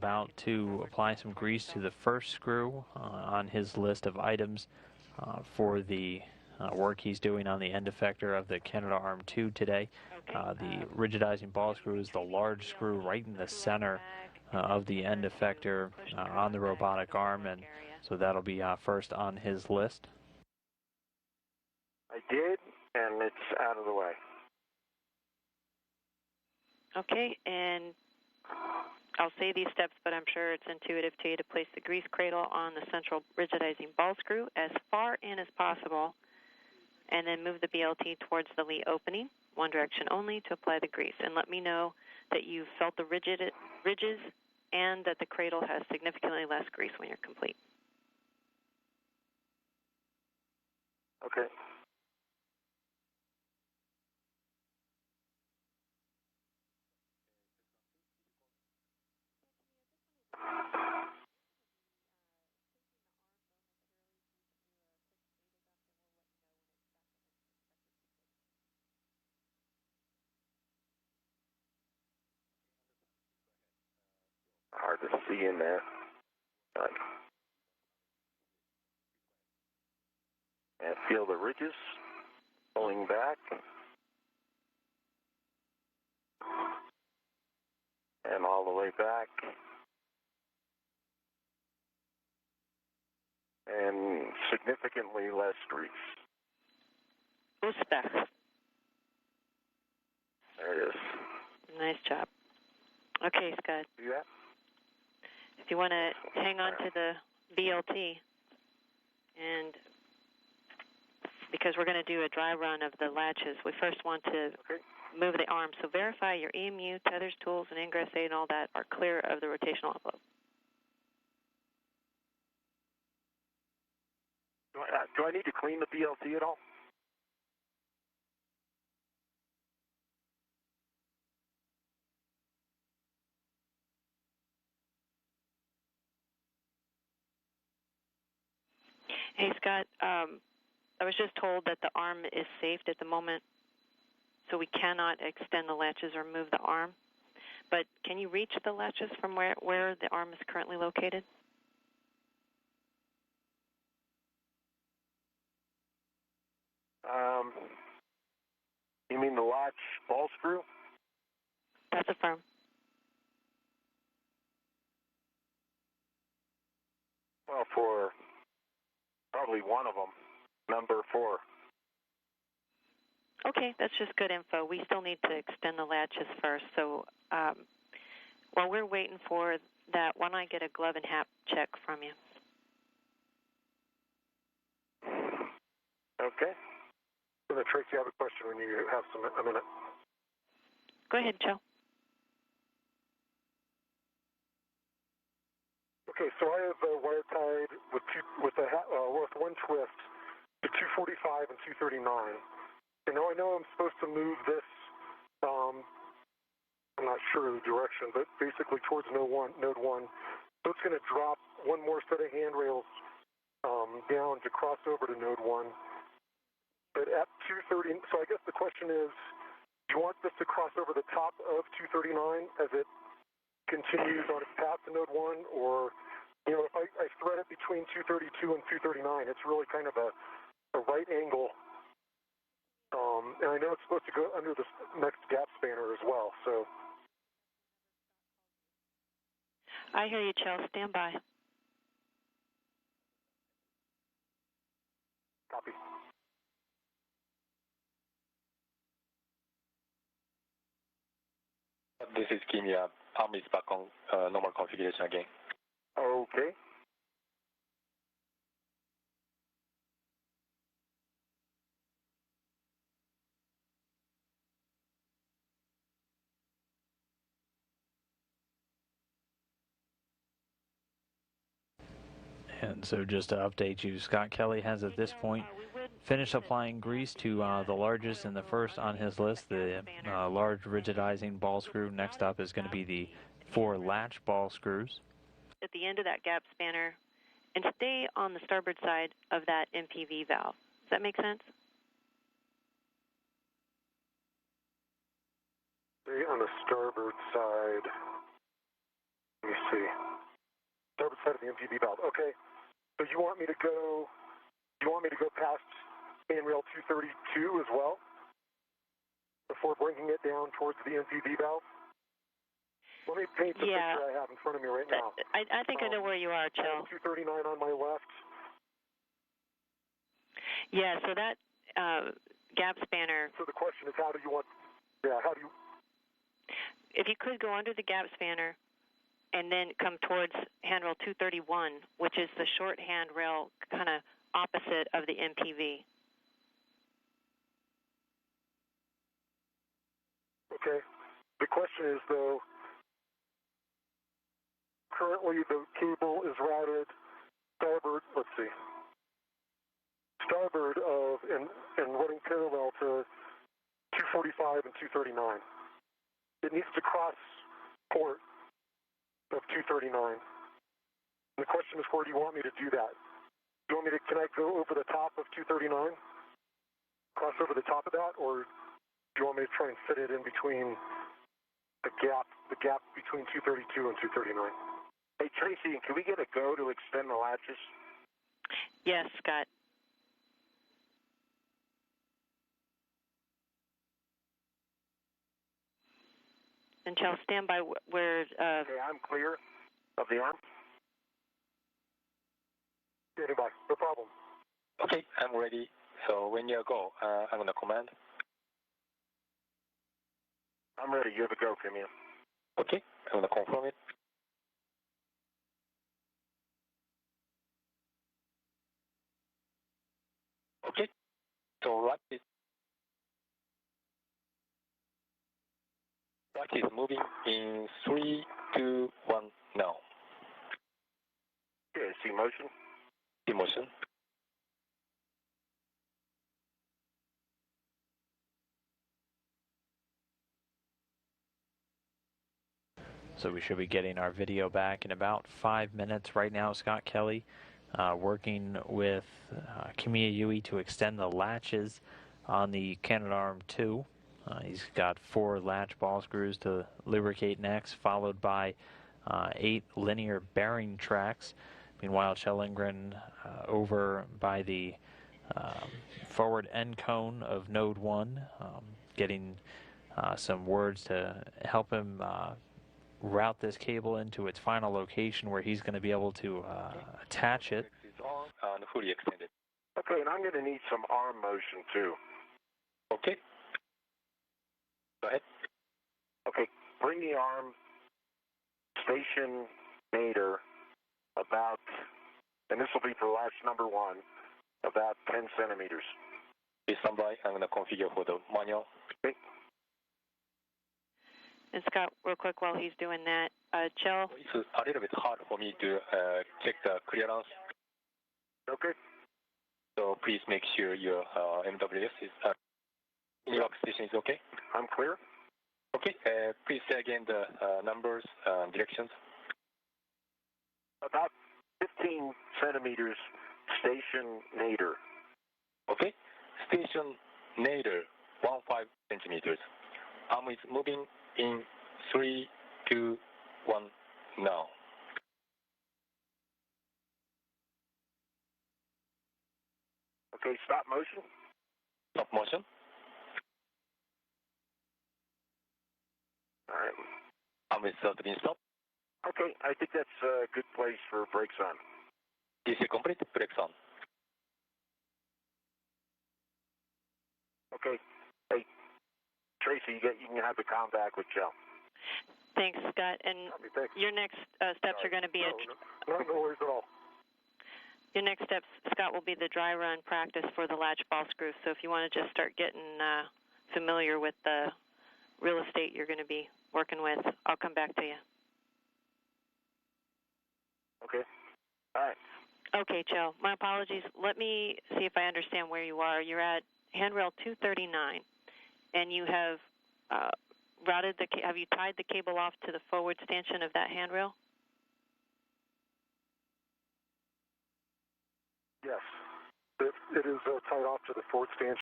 about to apply some grease to the first screw on his list of items for the work he's doing on the end effector of the Canadarm2 today. The rigidizing ball screw is the large screw right in the center of the end effector on the robotic arm, and so that'll be first on his list. I did, and it's out of the way. Okay, and I'll say these steps, but I'm sure it's intuitive to you to place the grease cradle on the central rigidizing ball screw as far in as possible, and then move the BLT towards the lee opening, one direction only, to apply the grease. And let me know that you've felt the ridges and that the cradle has significantly less grease when you're complete. Okay. Hard to see in there. And feel the ridges pulling back. And all the way back. And significantly less grease. Uspech. There it is. Nice job. Okay, Scott. See that? If you want to hang on to the BLT, and because we're going to do a dry run of the latches, we first want to move the arm. So verify your EMU, tethers, tools, and ingress aid and all that are clear of the rotational envelope. Do I need to clean the BLT at all? Hey, Scott, I was just told that the arm is safed at the moment, so we cannot extend the latches or move the arm. But can you reach the latches from where the arm is currently located? You mean the latch ball screw? That's affirmed. Well, for probably one of them, number 4. Okay, that's just good info. We still need to extend the latches first. So while we're waiting for that, why don't I get a glove and hat check from you? Okay. Tracy, I have a question when you have a minute. Go ahead, Joe. Okay, so I have a wire tied with one twist to 245 and 239. And now I know I'm supposed to move this, I'm not sure of the direction, but basically towards node 1. So it's going to drop one more set of handrails down to cross over to node 1. But at 230, so I guess the question is, do you want this to cross over the top of 239 as it continues on its path to node 1? Or, if I thread it between 232 and 239, it's really kind of a right angle. And I know it's supposed to go under this next gap spanner as well, so. I hear you, Joe. Stand by. Copy. This is Kimia. Arm is back on normal configuration again. Okay. And so just to update you, Scott Kelly has at this point finished applying grease to the largest and the first on his list, the large rigidizing ball screw. Next up is going to be the 4 latch ball screws. At the end of that gap spanner, and stay on the starboard side of that MPV valve. Does that make sense? Stay on the starboard side. Let me see. Starboard side of the MPV valve. Okay. So you want me to go past handrail 232 as well before bringing it down towards the MPV valve? Let me paint the picture I have in front of me right now. I think I know where you are, Chell. 239 on my left. Yeah, so that gap spanner. So the question is, how do you? If you could go under the gap spanner and then come towards handrail 231, which is the short handrail kind of opposite of the MPV. Okay. The question is, though, currently the cable is routed starboard, starboard of and running parallel to 245 and 239. It needs to cross port of 239. The question is, where do you want me to do that? Can I go over the top of 239? Cross over the top of that, or do you want me to try and fit it in between the gap between 232 and 239? Hey, Tracy, can we get a go to extend the latches? Yes, Scott. And Chell, stand by where... Okay, I'm clear of the arm. Standing by, no problem. Okay, I'm ready. So when you go, I'm going to command. I'm ready. You have a go, Camille. Okay, I'm going to confirm it. Okay, so right is moving in 3, 2, 1 now. Okay, see motion? See motion. So we should be getting our video back in about 5 minutes. Right now, Scott Kelly working with Kamiya Yui to extend the latches on the Canadarm2. He's got 4 latch ball screws to lubricate next, followed by 8 linear bearing tracks. Meanwhile, Chell Lindgren over by the forward end cone of Node 1, getting some words to help him route this cable into its final location where he's going to be able to attach it. It's on and fully extended. Okay, and I'm going to need some arm motion too. Okay. Go ahead. Okay, bring the arm station nadir about, and this will be for latch number 1, about 10 centimeters. Please stand by. I'm going to configure for the manual. Okay. And Scott, real quick while he's doing that, Chell? It's a little bit hard for me to check the clearance. Okay. So please make sure your MWS is in your station is okay. I'm clear. Okay. Please say again the numbers, directions. About 15 centimeters station nadir. Okay. Station nadir, 15 centimeters. Arm is moving in 3, 2, 1 now. Okay, stop motion. Stop motion. All right. Arm is being stopped. Okay, I think that's a good place for brakes on. DC complete. Brakes on. Okay. Hey, Tracy, you can have the comm back with Chell. Thanks, Scott. And Thanks. your next steps are going to be no worries at all. your next steps, Scott, will be the dry run practice for the latch ball screw. So if you want to just start getting familiar with the real estate you're going to be working with, I'll come back to you. Okay. All right. Okay, Joe. My apologies. Let me see if I understand where you are. You're at handrail 239, and you have have you tied the cable off to the forward stanchion of that handrail? Yes. It is tied off to the forward stanchion.